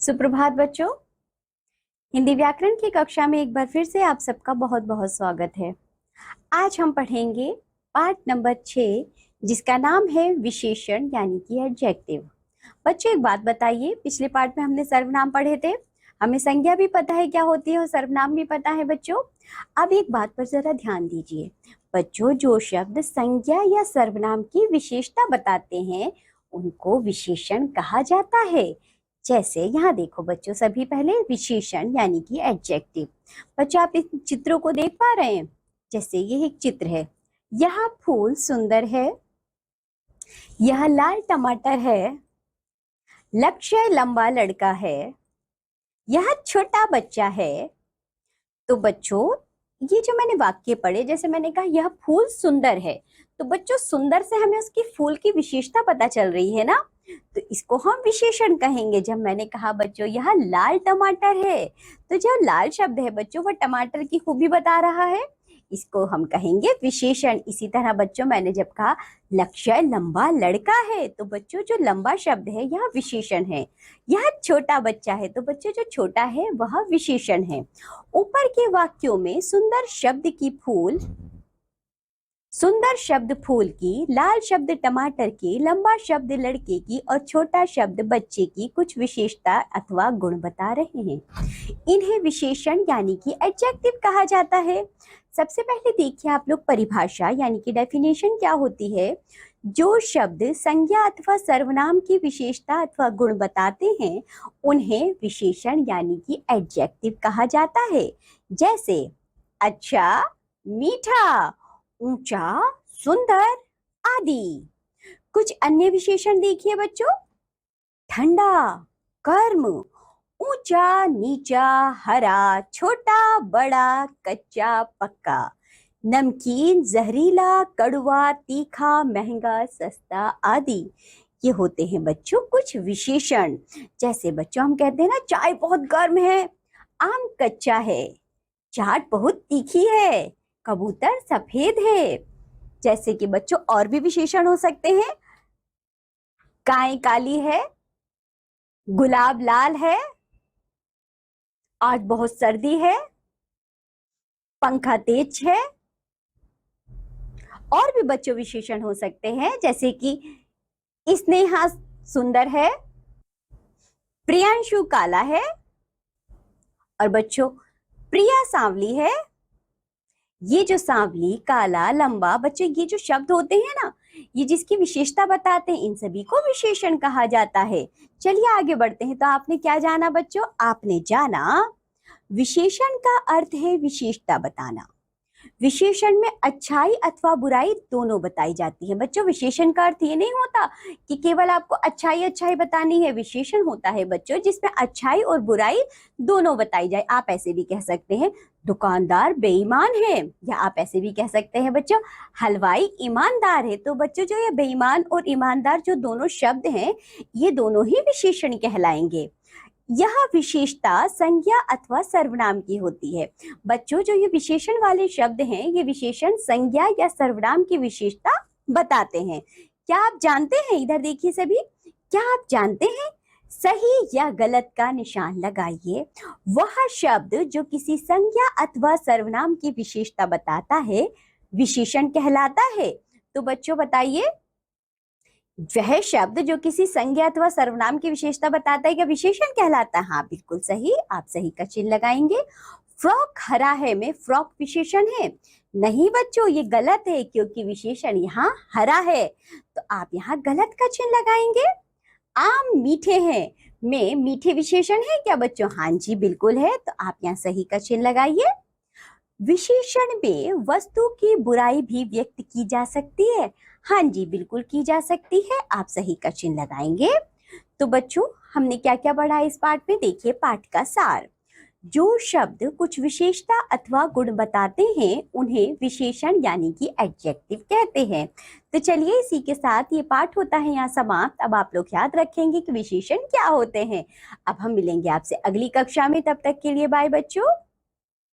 सुप्रभात बच्चों। हिंदी व्याकरण की कक्षा में एक बार फिर से आप सबका बहुत बहुत स्वागत है। आज हम पढ़ेंगे पाठ नंबर 6 जिसका नाम है विशेषण यानी कि एडजेक्टिव। बच्चों एक बात बताइए, पिछले पाठ में हमने सर्वनाम पढ़े थे, हमें संज्ञा भी पता है क्या होती है और सर्वनाम भी पता है बच्चों। अब एक बात पर जरा ध्यान दीजिए बच्चों, जो शब्द संज्ञा या सर्वनाम की विशेषता बताते हैं उनको विशेषण कहा जाता है। जैसे यहाँ देखो बच्चों, सभी पहले विशेषण यानी कि एडजेक्टिव। बच्चों आप इस चित्रों को देख पा रहे हैं? जैसे ये एक चित्र है, यह फूल सुंदर है, यह लाल टमाटर है, लक्ष्य लंबा लड़का है, यह छोटा बच्चा है। तो बच्चों ये जो मैंने वाक्य पढ़े, जैसे मैंने कहा यह फूल सुंदर है, तो बच्चों सुंदर से हमें उसकी फूल की विशेषता पता चल रही है ना, तो इसको हम विशेषण कहेंगे। जब मैंने कहा बच्चों यह लाल टमाटर है, तो जो लाल शब्द है बच्चों वह टमाटर की खूबी बता रहा है, इसको हम कहेंगे विशेषण। इसी तरह बच्चों मैंने जब कहा लक्ष्य लंबा लड़का है, तो बच्चों जो लंबा शब्द है यह विशेषण है। यह छोटा बच्चा है, तो बच्चों जो छोटा है वह विशेषण है। ऊपर के वाक्यों में सुंदर शब्द की फूल, सुंदर शब्द फूल की, लाल शब्द टमाटर की, लंबा शब्द लड़के की और छोटा शब्द बच्चे की कुछ विशेषता अथवा गुण बता रहे हैं। इन्हें विशेषण यानी कि एडजेक्टिव कहा जाता है। सबसे पहले देखिए आप लोग परिभाषा यानी कि डेफिनेशन क्या होती है। जो शब्द संज्ञा अथवा सर्वनाम की विशेषता अथवा गुण बताते हैं उन्हें विशेषण यानी कि एडजेक्टिव कहा जाता है। जैसे अच्छा, मीठा, ऊंचा, सुंदर आदि। कुछ अन्य विशेषण देखिए बच्चों, ठंडा, गर्म, ऊंचा, नीचा, हरा, छोटा, बड़ा, कच्चा, पक्का, नमकीन, जहरीला, कड़वा, तीखा, महंगा, सस्ता आदि। ये होते हैं बच्चों कुछ विशेषण। जैसे बच्चों हम कहते हैं ना चाय बहुत गर्म है, आम कच्चा है, चाट बहुत तीखी है, कबूतर सफेद है। जैसे कि बच्चों और भी विशेषण हो सकते हैं, गाय काली है, गुलाब लाल है, आज बहुत सर्दी है, पंखा तेज है। और भी बच्चों विशेषण हो सकते हैं जैसे कि स्नेहा सुंदर है, प्रियांशु काला है और बच्चों प्रिया सांवली है। ये जो सांवली, काला, लंबा, बच्चों ये जो शब्द होते हैं ना, ये जिसकी विशेषता बताते हैं इन सभी को विशेषण कहा जाता है। चलिए आगे बढ़ते हैं। तो आपने क्या जाना बच्चों? आपने जाना विशेषण का अर्थ है विशेषता बताना। विशेषण में अच्छाई अथवा बुराई दोनों बताई जाती है। बच्चों विशेषण का अर्थ ये नहीं होता कि केवल आपको अच्छाई अच्छाई बतानी है। विशेषण होता है बच्चों जिसमें अच्छाई और बुराई दोनों बताई जाए। आप ऐसे भी कह सकते हैं दुकानदार बेईमान है, या आप ऐसे भी कह सकते हैं बच्चों हलवाई ईमानदार है। तो बच्चों जो ये बेईमान और ईमानदार जो दोनों शब्द हैं ये दोनों ही विशेषण कहलाएंगे। यह विशेषता संज्ञा अथवा सर्वनाम की होती है। बच्चों जो ये विशेषण वाले शब्द हैं ये विशेषण संज्ञा या सर्वनाम की विशेषता बताते हैं। क्या आप जानते हैं, इधर देखिए सभी, क्या आप जानते हैं सही या गलत का निशान लगाइए। वह शब्द जो किसी संज्ञा अथवा सर्वनाम की विशेषता बताता है विशेषण कहलाता है। तो बच्चों बताइए, वह शब्द जो किसी संज्ञा अथवा सर्वनाम की विशेषता बताता है क्या विशेषण कहलाता है? हाँ बिल्कुल सही, आप सही का चिन्ह लगाएंगे। फ्रॉक हरा है में फ्रॉक विशेषण है? नहीं बच्चों ये गलत है, क्योंकि विशेषण यहाँ हरा है, तो आप यहाँ गलत का चिन्ह लगाएंगे। आम मीठे हैं में मीठे विशेषण है क्या बच्चों? हाँ जी बिल्कुल है, तो आप यहाँ सही का चिन्ह लगाइए। विशेषण में वस्तु की बुराई भी व्यक्त की जा सकती है? हाँ जी बिल्कुल की जा सकती है, आप सही का चिन्ह लगाएंगे। तो बच्चों हमने क्या क्या पढ़ा इस पाठ में? देखिए पाठ का सार। जो शब्द कुछ विशेषता अथवा गुण बताते हैं उन्हें विशेषण यानी कि एडजेक्टिव कहते हैं। तो चलिए इसी के साथ ये पाठ होता है यहाँ समाप्त। अब आप लोग याद रखेंगे कि विशेषण क्या होते हैं। अब हम मिलेंगे आपसे अगली कक्षा में, तब तक के लिए बाय बच्चों।